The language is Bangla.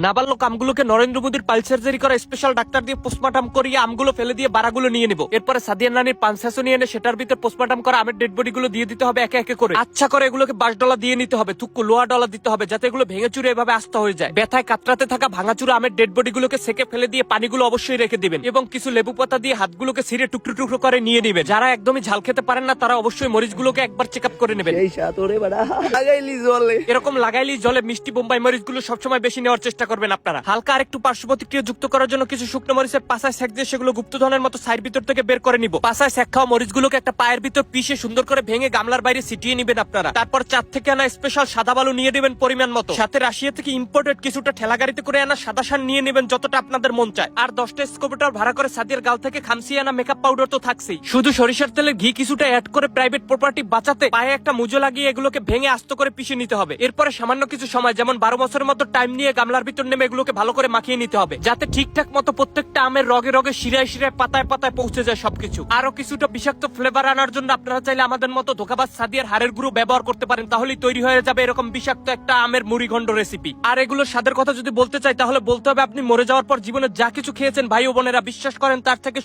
নাবালক আমগুলোকে নরেন্দ্র মোদীর পাইল সার্জারি করা স্পেশাল ডাক্তার দিয়ে পোস্টমর্টম করিয়ে আমগুলো ফেলে দিয়ে বাড়াগুলো নিয়ে নিব। এরপরে সাদিয়া নানির পাঁচশো নিয়ে এনে সেটার ভিতর পোস্টমর্টম করা আমের ডেড বডি গুলো দিয়ে দিতে হবে একে একে করে। আচ্ছা করে এগুলোকে 22 ডলার দিয়ে নিতে হবে, থুকু লোহা ডলার দিতে হবে যাতে এগুলো ভেঙে চুরে এভাবে আস্ত হয়ে যায়। ব্যথায় কাতরাতে থাকা ভাঙাচুরা আমের ডেড বডি গুলোকে সেকে ফেলে দিয়ে পানিগুলো অবশ্যই রেখে দিবেন এবং কিছু লেবু পাতা দিয়ে হাতগুলোকে ছিঁড়ে টুকরো টুকরো করে নিয়ে নেবেন। যারা একদমই ঝাল খেতে পারেন না তারা অবশ্যই মরিচগুলোকে একবার চেক আপ করে নেবেন। এরকম লাগাইলি জলে মিষ্টি বোম্বাই মরিচগুলো সবসময় বেশি নেওয়ার চেষ্টা করবেন আপনারা। হালকা আর একটু পার্শ্ব প্রতিক্রিয়া যুক্ত করার জন্য কিছু শুকনো মরিচের পাশায় সেক দিয়ে সেগুলো গুপ্তধনের মতো সাইড ভিতর থেকে বের করে নিব। পাশায় সেক খাওয়া মরিচগুলোকে একটা পায়ের ভিতর পিষে সুন্দর করে ভেঙে গামলার বাইরে ছিটিয়ে নিবেন আপনারা। তারপর চাঁদ থেকে আনা স্পেশাল সাদা বালু নিয়ে নেবেন পরিমাণ মতো, সাথে রাশিয়া থেকে ইম্পোর্টেড কিছুটা ঠেলা গাড়িতে করে আনা সাদা সার নিয়ে নেবেন যতটা আপনাদের মন চায়। আর 10টা স্কোপটার ভাড়া করে সাদিয়ার গাল থেকে খামসিয়ে আনা মেকআপ পাউডার তো থাকছেই, শুধু সরিষার তেলের ঘি কিছুটা অ্যাড করে প্রাইভেট প্রপার্টি বাঁচাতে পায়ে একটা মুজো লাগিয়ে এগুলোকে ভেঙে আস্ত করে পিষে নিতে হবে। এরপরে সামান্য কিছু সময় যেমন 12 বছরের মতো টাইম নিয়ে গামলার ভিতর নেমে এগুলোকে ভালো করে মাখিয়ে নিতে হবে যাতে ঠিকঠাক মতো প্রত্যেকটা আমের রগে রগে শিরায় শিরায় পাতায় পাতায় পৌঁছে যায় সবকিছু। আরো কিছুটা বিষাক্ত ফ্লেভার আনার জন্য আপনারা চাইলে আমাদের মতো ধোকাবাজ সাদিয়ার হাড়ের গুঁড়ো ব্যবহার করতে পারেন, তাহলেই তৈরি হয়ে যাবে এরকম বিষাক্ত একটা আমের মুড়িঘণ্ড রেসিপি। আর এগুলোর স্বাদের কথা যদি বলতে চাই তাহলে বলতে হবে আপনি মরে যাওয়ার পর জীবনে যা কিছু খেয়েছেন ভাই ও বোনেরা, বিশ্বাস করেন তার থেকে